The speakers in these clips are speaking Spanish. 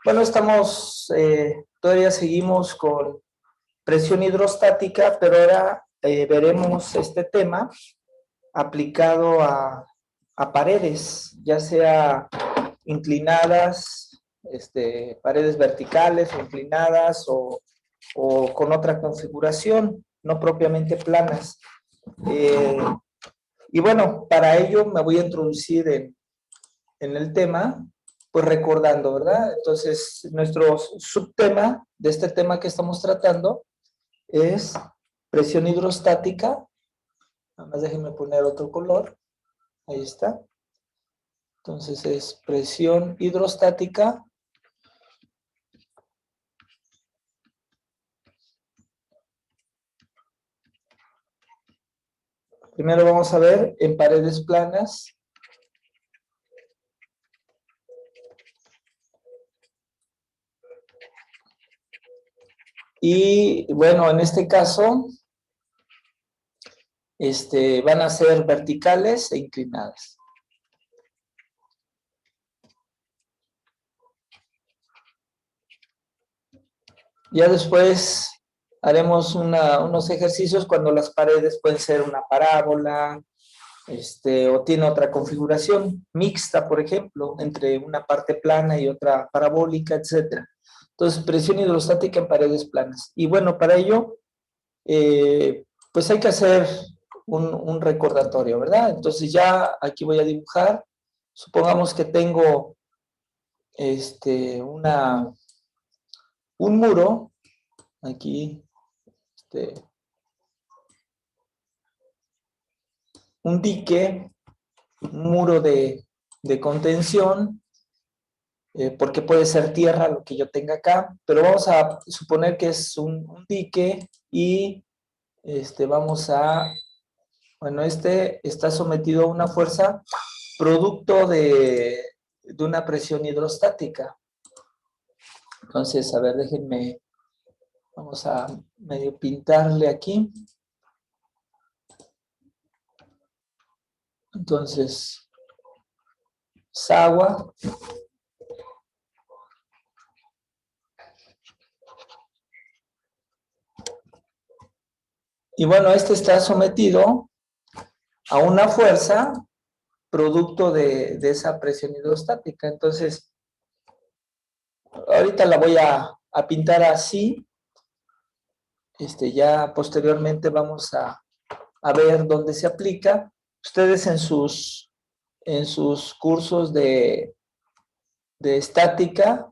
Bueno, todavía seguimos con presión hidrostática, pero ahora veremos este tema aplicado a paredes, ya sea inclinadas, paredes verticales o inclinadas o con otra configuración, no propiamente planas. Y bueno, para ello me voy a introducir en el tema, pues recordando, ¿verdad? Entonces, nuestro subtema de este tema que estamos tratando es presión hidrostática. Nada más déjenme poner otro color. Ahí está. Entonces es presión hidrostática. Primero vamos a ver en paredes planas. Y bueno, en este caso, van a ser verticales e inclinadas. Ya después haremos unos ejercicios cuando las paredes pueden ser una parábola, o tiene otra configuración mixta, por ejemplo, entre una parte plana y otra parabólica, etc. Entonces, presión hidrostática en paredes planas. Y bueno, para ello, pues hay que hacer un recordatorio, ¿verdad? Entonces ya aquí voy a dibujar. Supongamos que tengo un muro, aquí, un dique, un muro de contención, porque puede ser tierra lo que yo tenga acá, pero vamos a suponer que es un dique y bueno, está sometido a una fuerza producto de una presión hidrostática. Entonces, a ver, déjenme, vamos a medio pintarle aquí. Entonces, es agua. Y bueno, está sometido a una fuerza producto de esa presión hidrostática. Entonces, ahorita la voy a pintar así. Ya posteriormente vamos a ver dónde se aplica. Ustedes en sus cursos de estática,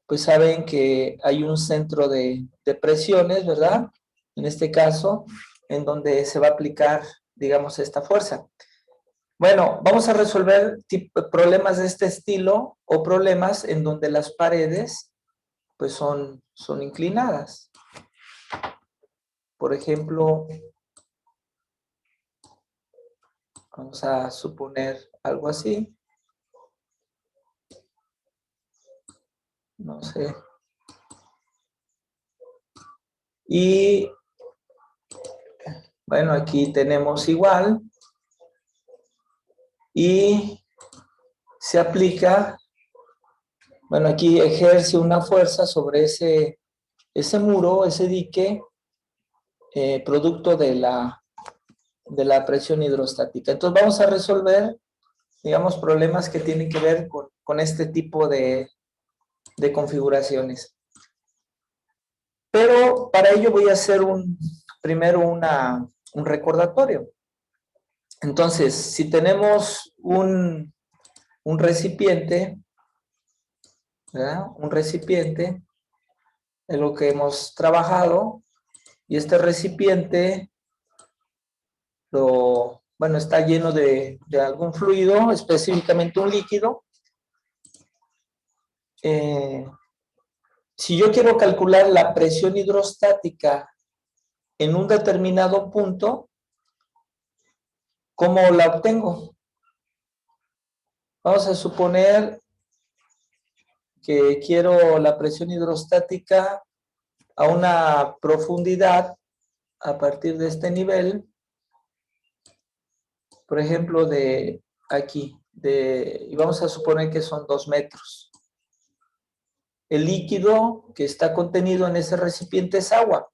pues saben que hay un centro de presiones, ¿verdad? En este caso, en donde se va a aplicar, digamos, esta fuerza. Bueno, vamos a resolver problemas de este estilo o problemas en donde las paredes, pues son inclinadas. Por ejemplo, vamos a suponer algo así. No sé. Y bueno, aquí tenemos igual. Y se aplica, bueno, aquí ejerce una fuerza sobre ese muro, ese dique, producto de la presión hidrostática. Entonces vamos a resolver, digamos, problemas que tienen que ver con este tipo de configuraciones. Pero para ello voy a hacer primero un recordatorio. Entonces, si tenemos un recipiente, ¿verdad? Un recipiente en lo que hemos trabajado, y este recipiente está lleno de algún fluido, específicamente un líquido. Si yo quiero calcular la presión hidrostática en un determinado punto, ¿cómo la obtengo? Vamos a suponer que quiero la presión hidrostática a una profundidad a partir de este nivel, por ejemplo, de aquí, y vamos a suponer que son 2 metros. el líquido que está contenido en ese recipiente es agua.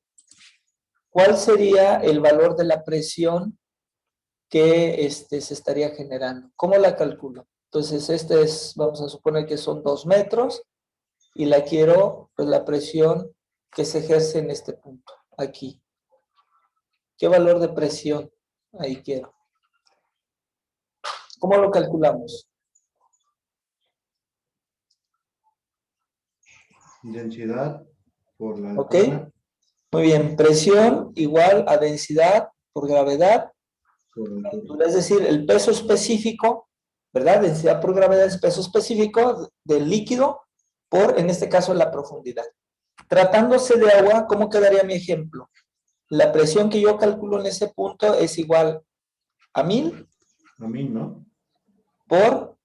¿Cuál sería el valor de la presión que se estaría generando? ¿Cómo la calculo? Entonces, vamos a suponer que son 2 metros y la quiero, pues la presión que se ejerce en este punto, aquí. ¿Qué valor de presión? Ahí quiero. ¿Cómo lo calculamos? Densidad por la ¿Ok? altura. Muy bien. Presión igual a densidad por gravedad. Por la altura. Es decir, el peso específico, ¿verdad? Densidad por gravedad es peso específico del líquido por, en este caso, la profundidad. Tratándose de agua, ¿cómo quedaría mi ejemplo? La presión que yo calculo en ese punto es igual a 1000 A mí, ¿no? por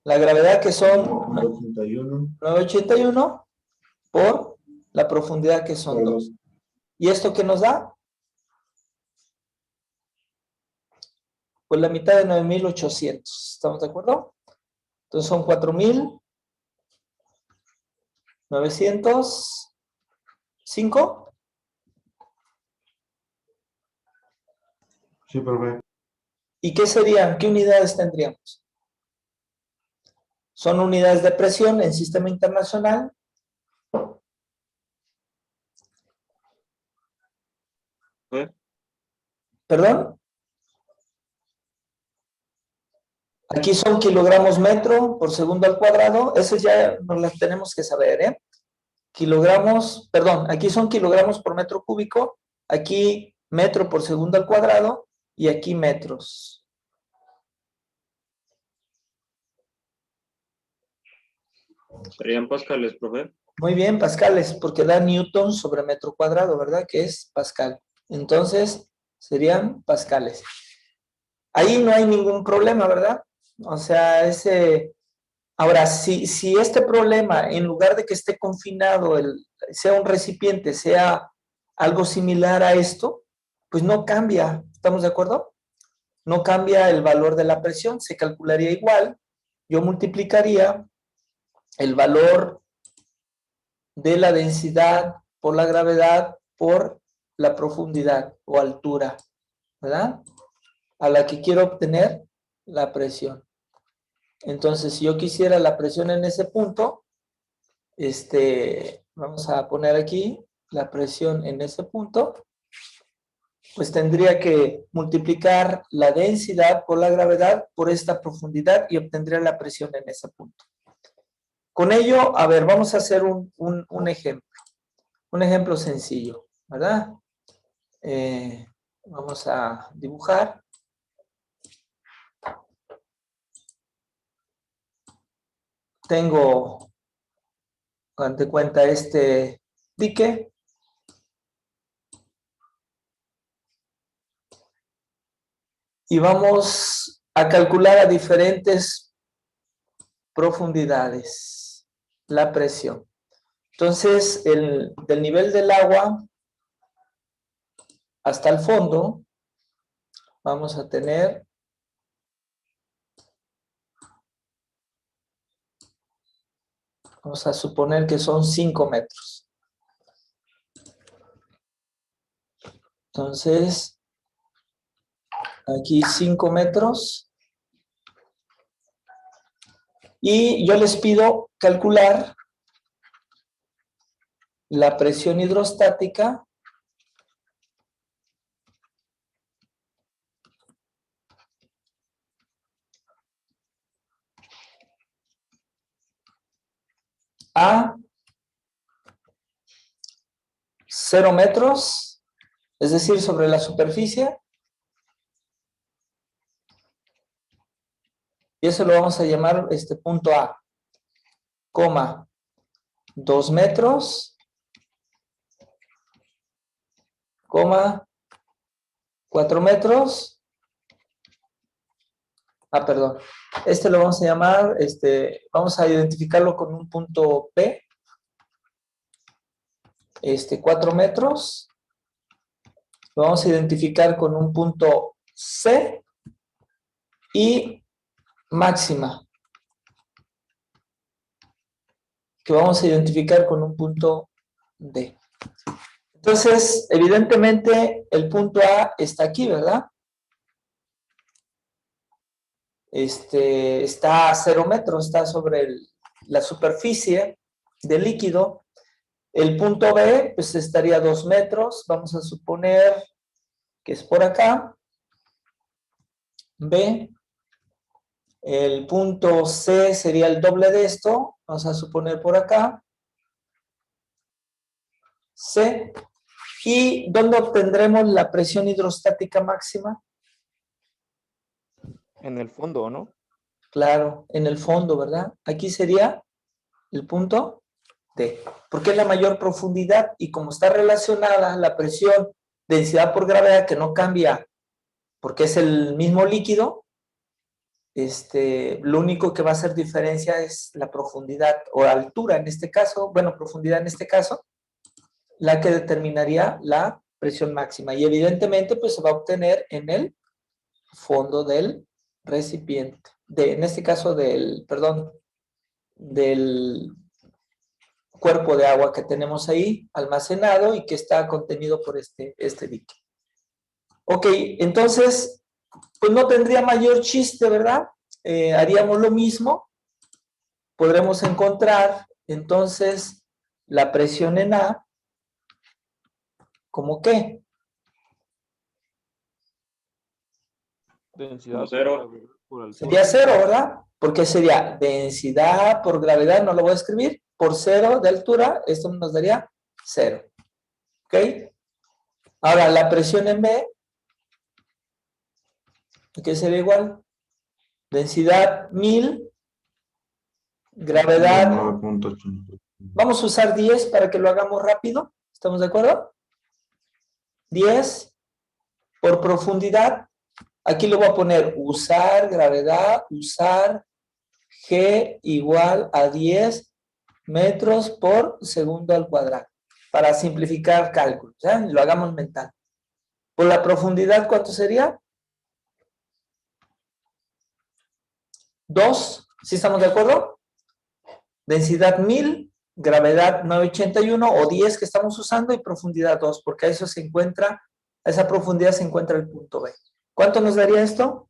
la gravedad que son 981. 981 por la profundidad que son 2. ¿Y esto qué nos da? Pues la mitad de 9800. ¿Estamos de acuerdo? Entonces son 4905. Sí, profe. ¿Y qué serían? ¿Qué unidades tendríamos? Son unidades de presión en sistema internacional. ¿Perdón? Aquí son kilogramos metro por segundo al cuadrado. Eso ya nos las tenemos que saber, ¿eh? Kilogramos, perdón, aquí son kilogramos por metro cúbico. Aquí metro por segundo al cuadrado. Y aquí metros. ¿Serían pascales, profe? Muy bien, pascales, porque da newton sobre metro cuadrado, ¿verdad? Que es pascal. Entonces, serían pascales. Ahí no hay ningún problema, ¿verdad? O sea, ahora, si este problema, en lugar de que esté confinado, sea un recipiente, sea algo similar a esto, pues no cambia, ¿estamos de acuerdo? No cambia el valor de la presión, se calcularía igual. Yo multiplicaría el valor de la densidad por la gravedad por la profundidad o altura, ¿verdad? A la que quiero obtener la presión. Entonces, si yo quisiera la presión en ese punto, vamos a poner aquí la presión en ese punto, pues tendría que multiplicar la densidad por la gravedad por esta profundidad y obtendría la presión en ese punto. Con ello, a ver, vamos a hacer un ejemplo. Un ejemplo sencillo, ¿verdad? Vamos a dibujar. Tengo, date cuenta, este dique. Y vamos a calcular a diferentes profundidades la presión. Entonces, del nivel del agua hasta el fondo, vamos a tener vamos a suponer que son 5 metros. Entonces, aquí 5 metros. Y yo les pido calcular la presión hidrostática a 0 metros, es decir, sobre la superficie. Y eso lo vamos a llamar punto A, coma, 2 metros, coma, 4 metros. Perdón. Lo vamos a llamar, vamos a identificarlo con un punto P. 4 metros. Lo vamos a identificar con un punto C. Y máxima. que vamos a identificar con un punto D. Entonces, evidentemente, el punto A está aquí, ¿verdad? Está a 0 metros, está sobre la superficie del líquido. El punto B, pues estaría a 2 metros. Vamos a suponer que es por acá. B. El punto C sería el doble de esto. Vamos a suponer por acá. C. ¿Y dónde obtendremos la presión hidrostática máxima? En el fondo, ¿no? Claro, en el fondo, ¿verdad? Aquí sería el punto D, porque es la mayor profundidad y como está relacionada la presión, densidad por gravedad, que no cambia porque es el mismo líquido, lo único que va a hacer diferencia es la profundidad o altura en este caso, bueno, profundidad en este caso, la que determinaría la presión máxima. Y evidentemente, pues se va a obtener en el fondo del recipiente, en este caso del cuerpo de agua que tenemos ahí almacenado y que está contenido por este líquido. Ok, entonces, pues no tendría mayor chiste, ¿verdad? Haríamos lo mismo. Podremos encontrar, entonces, la presión en A, ¿cómo qué? Densidad Como cero. por altura. Sería 0, ¿verdad? Porque sería densidad por gravedad, no lo voy a escribir, por 0 de altura, esto nos daría 0. ¿Ok? Ahora, la presión en B, ¿qué sería igual? Densidad 1000, gravedad, 9.8. vamos a usar 10 para que lo hagamos rápido, ¿estamos de acuerdo? 10 por profundidad, aquí le voy a poner usar gravedad, usar G igual a 10 metros por segundo al cuadrado, para simplificar cálculos, ¿ya? Lo hagamos mental. Por la profundidad, ¿cuánto sería? 2, ¿sí estamos de acuerdo? Densidad 1000, gravedad 981 o 10 que estamos usando y profundidad 2, porque a eso se encuentra, a esa profundidad se encuentra el punto B. ¿Cuánto nos daría esto?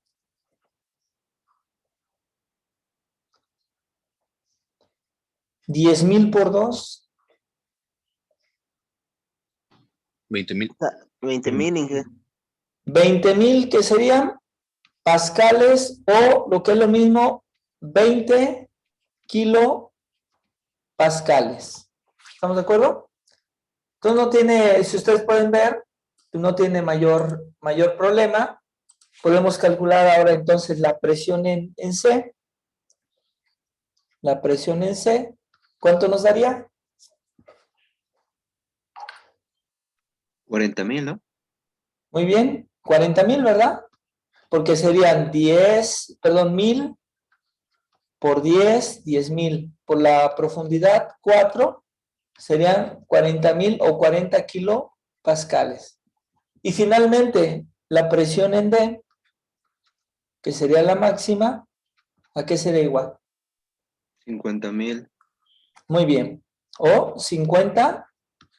10,000 por 2. 20,000. 20,000, Inge. 20,000 que serían pascales o lo que es lo mismo, 20 kilopascales. ¿Estamos de acuerdo? Entonces no tiene, si ustedes pueden ver, no tiene mayor problema. Podemos calcular ahora entonces la presión en C. La presión en C, ¿cuánto nos daría? 40,000, ¿no? Muy bien, 40,000, ¿verdad? Porque serían 1000 por 10,000. Por la profundidad 4, serían 40,000 o 40 kilopascales. Y finalmente, la presión en D, que sería la máxima, ¿a qué sería igual? 50,000. Muy bien. O 50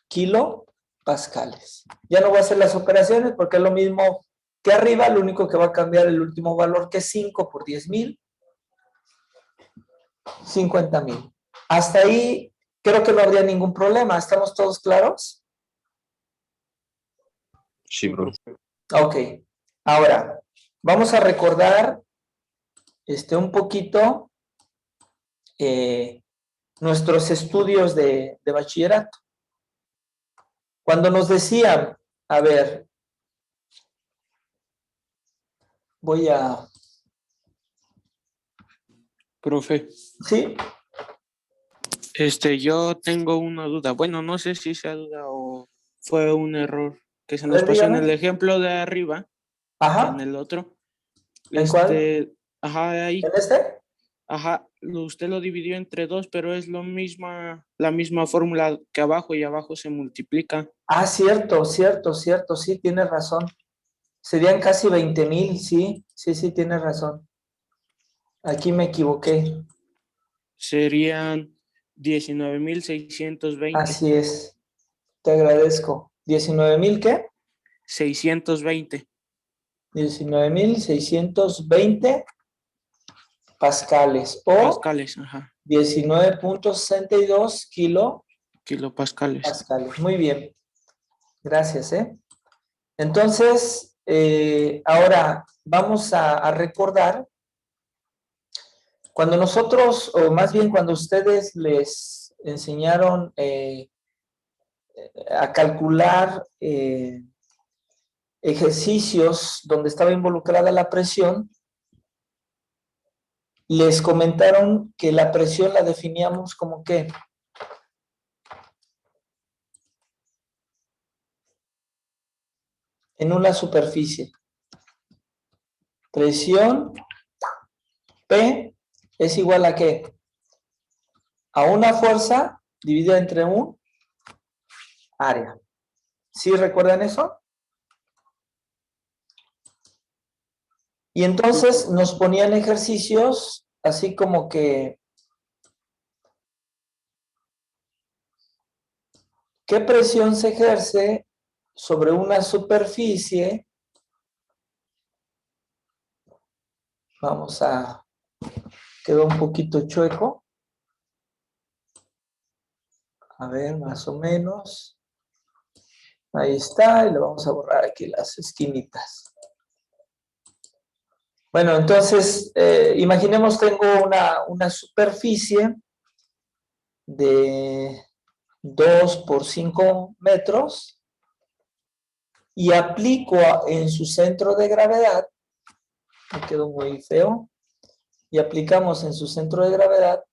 kilopascales. Ya no voy a hacer las operaciones porque es lo mismo que arriba, lo único que va a cambiar el último valor, que es 5 por 10,000. 50,000. Hasta ahí creo que no habría ningún problema. ¿Estamos todos claros? Sí, profe. Ok. Ahora, vamos a recordar un poquito nuestros estudios de bachillerato. Cuando nos decían, a ver, voy a... Profe, ¿Sí? yo tengo una duda. Bueno, no sé si sea duda o fue un error que se A nos ver, pasó en dígame. el ejemplo de arriba, Ajá. en el otro. ¿En cuál? Ajá, ahí, ¿En este? ajá, usted lo dividió entre 2, pero es la misma fórmula que abajo y abajo se multiplica. Ah, cierto, sí, tienes razón. Serían casi 20,000, sí, tienes razón. Aquí me equivoqué. Serían 19,620. Así es. Te agradezco. ¿19,000 qué? 620. 19,620 pascales o Pascales, ajá. 19,62 Kilopascales. kilopascales. Muy bien. Gracias, ¿eh? Entonces, ahora vamos a recordar, cuando nosotros, o más bien cuando ustedes les enseñaron a calcular ejercicios donde estaba involucrada la presión, les comentaron que la presión la definíamos como ¿qué? En una superficie. Presión P es igual a ¿qué? A una fuerza dividida entre un área. ¿Sí recuerdan eso? Y entonces nos ponían ejercicios así como que ¿qué presión se ejerce sobre una superficie? Vamos a... Quedó un poquito chueco. A ver, más o menos. Ahí está, y le vamos a borrar aquí las esquinitas. Bueno, entonces, imaginemos tengo una superficie de 2 por 5 metros y aplico en su centro de gravedad, me quedó muy feo, y aplicamos en su centro de gravedad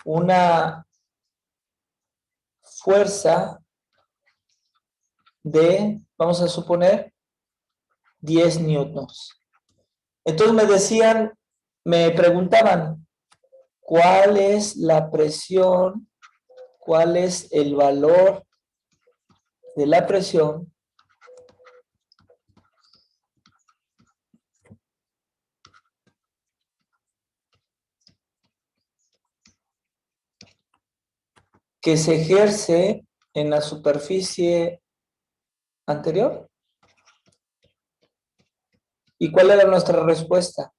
una fuerza de, vamos a suponer, 10 newtons. Entonces me decían, me preguntaban, ¿cuál es la presión? ¿Cuál es el valor de la presión que se ejerce en la superficie anterior? ¿Y cuál era nuestra respuesta?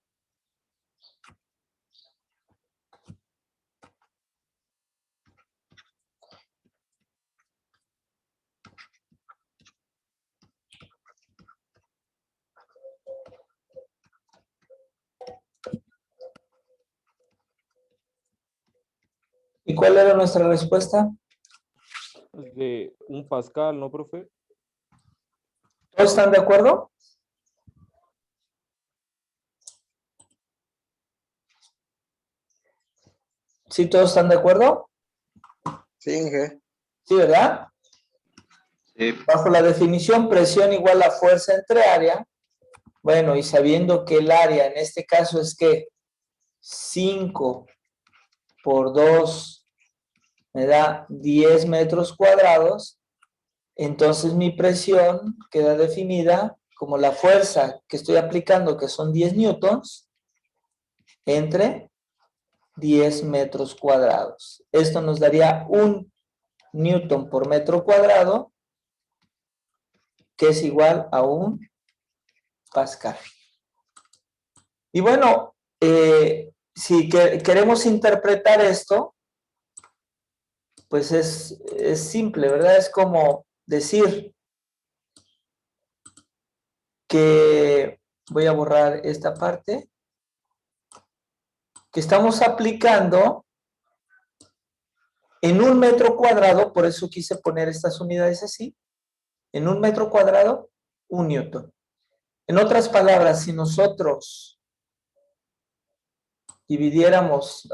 ¿Y cuál era nuestra respuesta? De 1 pascal, ¿no, profe? ¿Todos están de acuerdo? ¿Sí todos están de acuerdo? Sí, Inge. Sí, ¿verdad? Sí. Bajo la definición, presión igual a fuerza entre área. Bueno, y sabiendo que el área en este caso es que 5 por 2 me da 10 metros cuadrados, entonces mi presión queda definida como la fuerza que estoy aplicando, que son 10 newtons, entre 10 metros cuadrados. Esto nos daría 1 newton por metro cuadrado, que es igual a 1 pascal. Y bueno, si queremos interpretar esto, pues es simple, ¿verdad? Es como decir que, voy a borrar esta parte, que estamos aplicando en 1 metro cuadrado, por eso quise poner estas unidades así, en 1 metro cuadrado, 1 newton. En otras palabras, si nosotros dividiéramos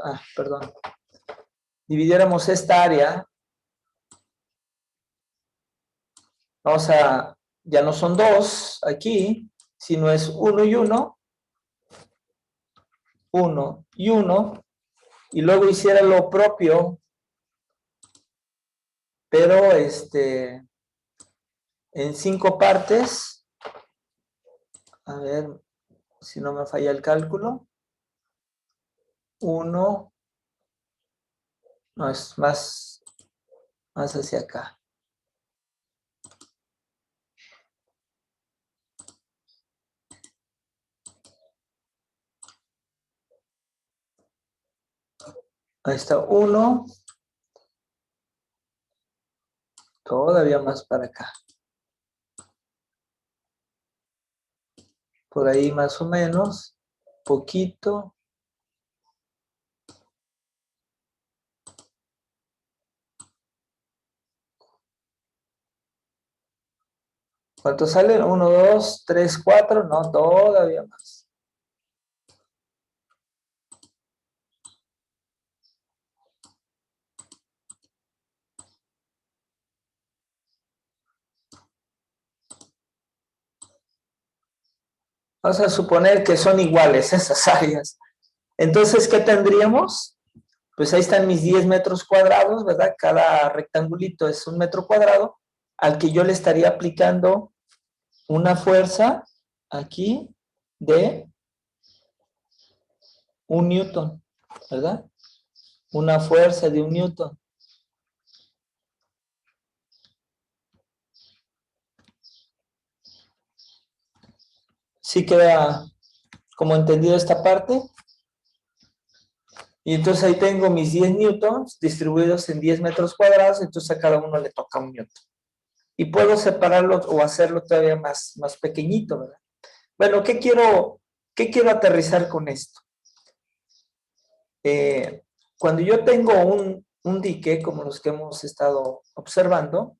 esta área, ya no son 2 aquí, sino es 1 y 1, 1 y 1, y luego hiciera lo propio, pero en 5 partes, a ver si no me falla el cálculo, 1, No, es más hacia acá. Ahí está 1. Todavía más para acá. Por ahí más o menos. Poquito. ¿Cuántos salen? 1, 2, 3, 4. No, todavía más. Vamos a suponer que son iguales esas áreas. Entonces, ¿qué tendríamos? Pues ahí están mis 10 metros cuadrados, ¿verdad? Cada rectangulito es 1 metro cuadrado, al que yo le estaría aplicando una fuerza aquí de 1 newton, ¿verdad? Una fuerza de 1 newton. ¿Sí queda como entendido esta parte? Y entonces ahí tengo mis 10 newtons distribuidos en 10 metros cuadrados, entonces a cada uno le toca 1 newton. Y puedo separarlo o hacerlo todavía más pequeñito, ¿verdad? Bueno, ¿qué quiero aterrizar con esto? Cuando yo tengo un dique, como los que hemos estado observando,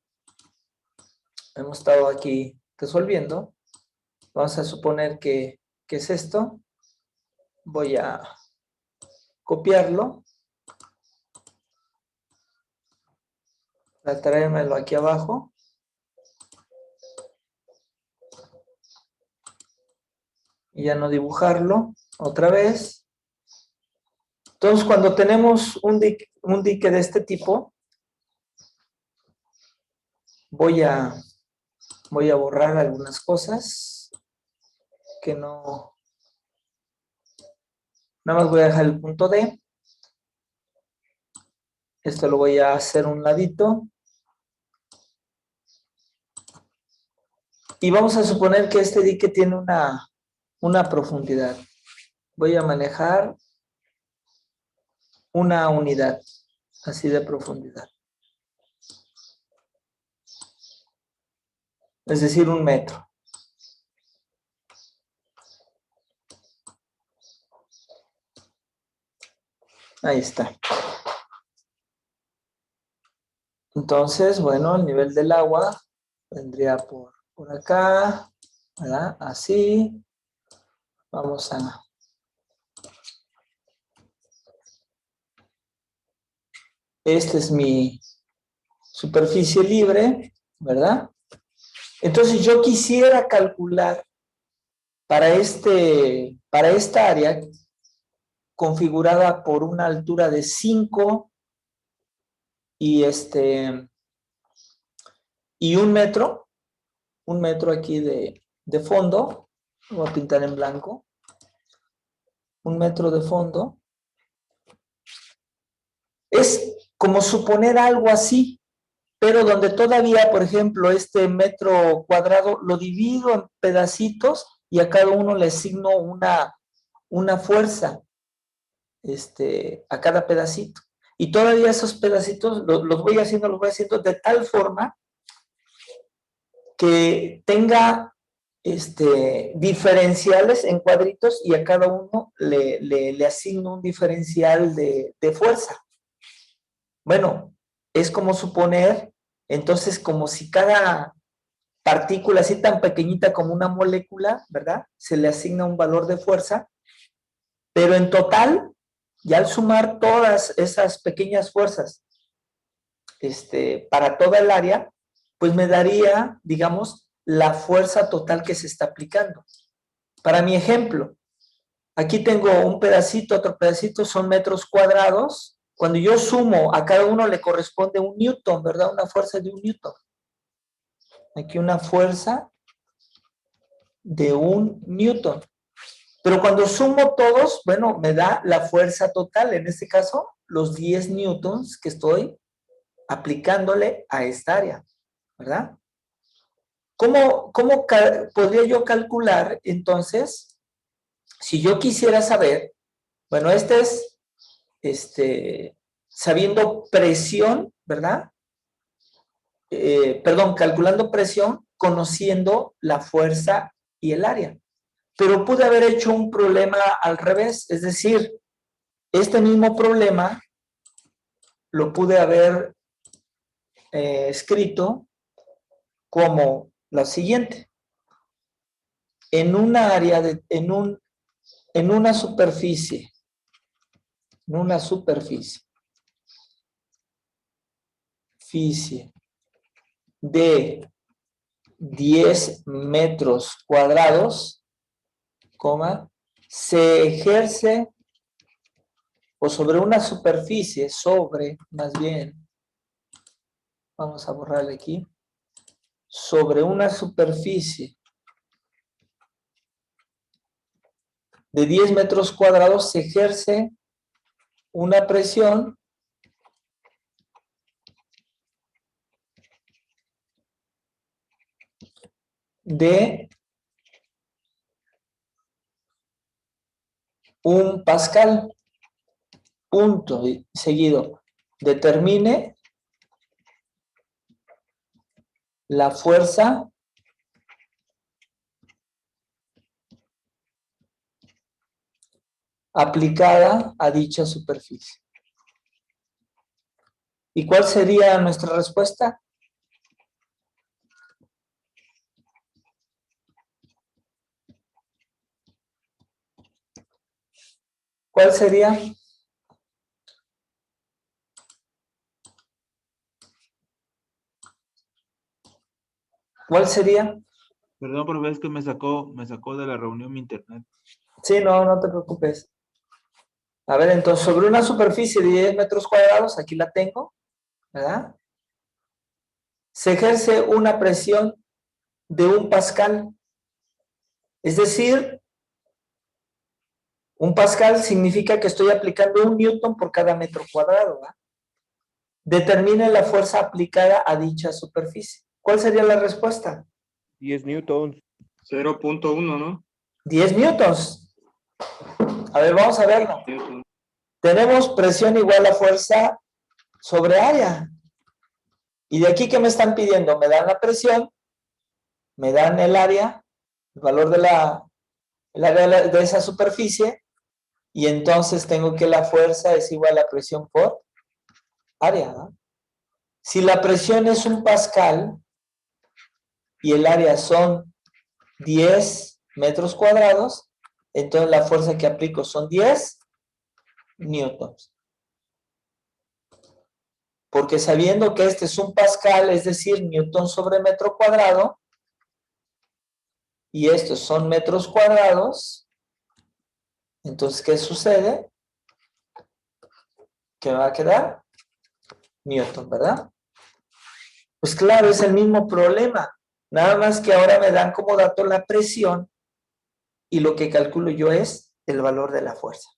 hemos estado aquí resolviendo, vamos a suponer que es esto, voy a copiarlo, para traérmelo aquí abajo, y ya no dibujarlo otra vez. Entonces, cuando tenemos un dique de este tipo, voy a borrar algunas cosas que no... Nada más voy a dejar el punto D. Esto lo voy a hacer a un ladito. Y vamos a suponer que este dique tiene una profundidad. Voy a manejar una unidad así de profundidad. Es decir, 1 metro. Ahí está. Entonces, bueno, el nivel del agua vendría por acá, ¿verdad? Así. Vamos a... Esta es mi superficie libre, ¿verdad? Entonces yo quisiera calcular para esta área configurada por una altura de 5 y 1 metro, 1 metro aquí de fondo, lo voy a pintar en blanco, 1 metro de fondo, es como suponer algo así, pero donde todavía, por ejemplo, este metro cuadrado lo divido en pedacitos y a cada uno le asigno una fuerza a cada pedacito. Y todavía esos pedacitos los voy haciendo de tal forma que tenga diferenciales en cuadritos y a cada uno le asigno un diferencial de fuerza. Bueno, es como suponer, entonces, como si cada partícula así tan pequeñita como una molécula, ¿verdad? Se le asigna un valor de fuerza, pero en total, ya al sumar todas esas pequeñas fuerzas para toda el área, pues me daría, digamos, la fuerza total que se está aplicando. Para mi ejemplo, aquí tengo un pedacito, otro pedacito, son metros cuadrados. Cuando yo sumo, a cada uno le corresponde 1 newton, ¿verdad? Una fuerza de 1 newton. Aquí una fuerza de 1 newton. Pero cuando sumo todos, bueno, me da la fuerza total, en este caso, los 10 newtons que estoy aplicándole a esta área, ¿verdad? ¿Cómo podría yo calcular, entonces, si yo quisiera saber, bueno, este es, sabiendo presión, ¿verdad? Perdón, calculando presión, conociendo la fuerza y el área. Pero pude haber hecho un problema al revés, es decir, este mismo problema lo pude haber escrito como lo siguiente. En una área, en una superficie, de 10 metros cuadrados, se ejerce, o sobre una superficie, más bien, vamos a borrarle aquí, sobre una superficie de 10 metros cuadrados se ejerce una presión de 1 pascal, punto seguido. Determine la fuerza aplicada a dicha superficie. ¿Y cuál sería nuestra respuesta? ¿Cuál sería? ¿Cuál sería? Perdón, profe, es que me sacó de la reunión mi internet. Sí, no te preocupes. A ver, entonces, sobre una superficie de 10 metros cuadrados, aquí la tengo, ¿verdad? Se ejerce una presión de 1 pascal. Es decir, 1 pascal significa que estoy aplicando 1 newton por cada metro cuadrado, ¿verdad? Determine la fuerza aplicada a dicha superficie. ¿Cuál sería la respuesta? 10 newtons. 0.1, ¿no? 10 newtons. A ver, vamos a verlo. Newton. Tenemos presión igual a fuerza sobre área. Y de aquí, ¿qué me están pidiendo? Me dan la presión, me dan el área, el valor de el área de esa superficie, y entonces tengo que la fuerza es igual a presión por área, ¿no? Si la presión es 1 pascal y el área son 10 metros cuadrados, entonces la fuerza que aplico son 10 newtons. Porque sabiendo que este es 1 pascal, es decir, newton sobre metro cuadrado, y estos son metros cuadrados, entonces, ¿qué sucede? ¿Qué me va a quedar? Newton, ¿verdad? Pues claro, es el mismo problema. Nada más que ahora me dan como dato la presión y lo que calculo yo es el valor de la fuerza.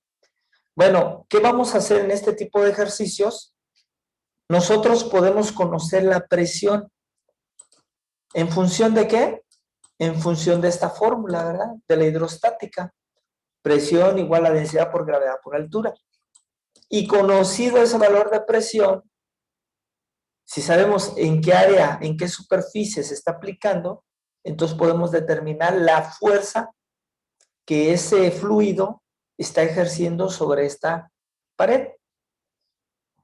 Bueno, ¿qué vamos a hacer en este tipo de ejercicios? Nosotros podemos conocer la presión. ¿En función de qué? En función de esta fórmula, ¿verdad? De la hidrostática. Presión igual a densidad por gravedad por altura. Y conocido ese valor de presión, si sabemos en qué área, en qué superficie se está aplicando, entonces podemos determinar la fuerza que ese fluido está ejerciendo sobre esta pared.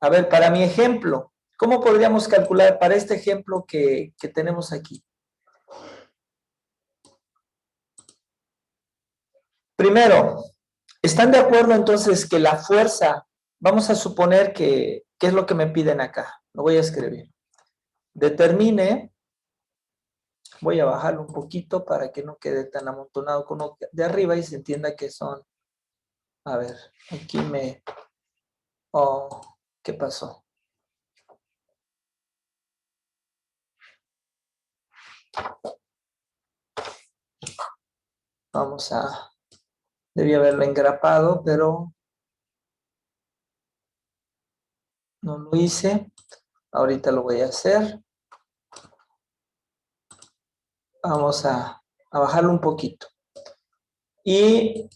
A ver, para mi ejemplo, ¿cómo podríamos calcular para este ejemplo que tenemos aquí? Primero, ¿están de acuerdo entonces que la fuerza, vamos a suponer que, ¿qué es lo que me piden acá? Lo voy a escribir. Determine, voy a bajarlo un poquito para que no quede tan amontonado como de arriba y se entienda que son, a ver, aquí oh, ¿qué pasó? Vamos a Debí haberlo engrapado, pero no lo hice. Ahorita lo voy a hacer. Vamos a bajarlo un poquito. Y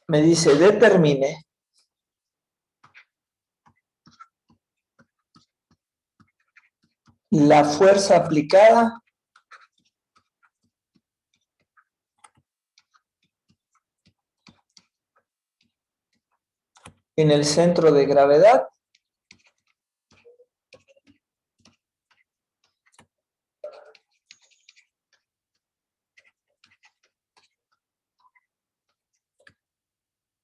me dice, determine la fuerza aplicada en el centro de gravedad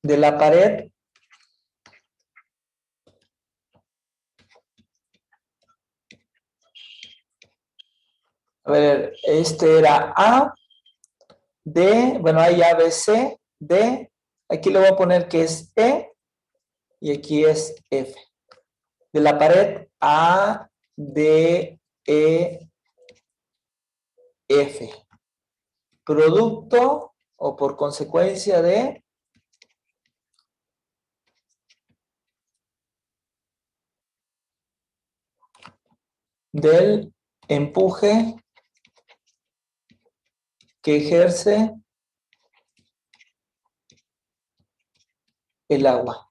de la pared a ver, este era A, D, bueno, hay A, B, C, D, aquí le voy a poner que es E, y aquí es F. De la pared A, D, E, F. Producto o por consecuencia de del empuje que ejerce el agua.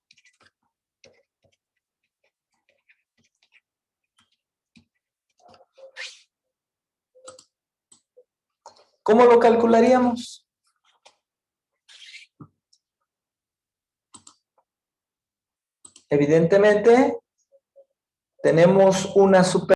¿Cómo lo calcularíamos? Evidentemente, tenemos una super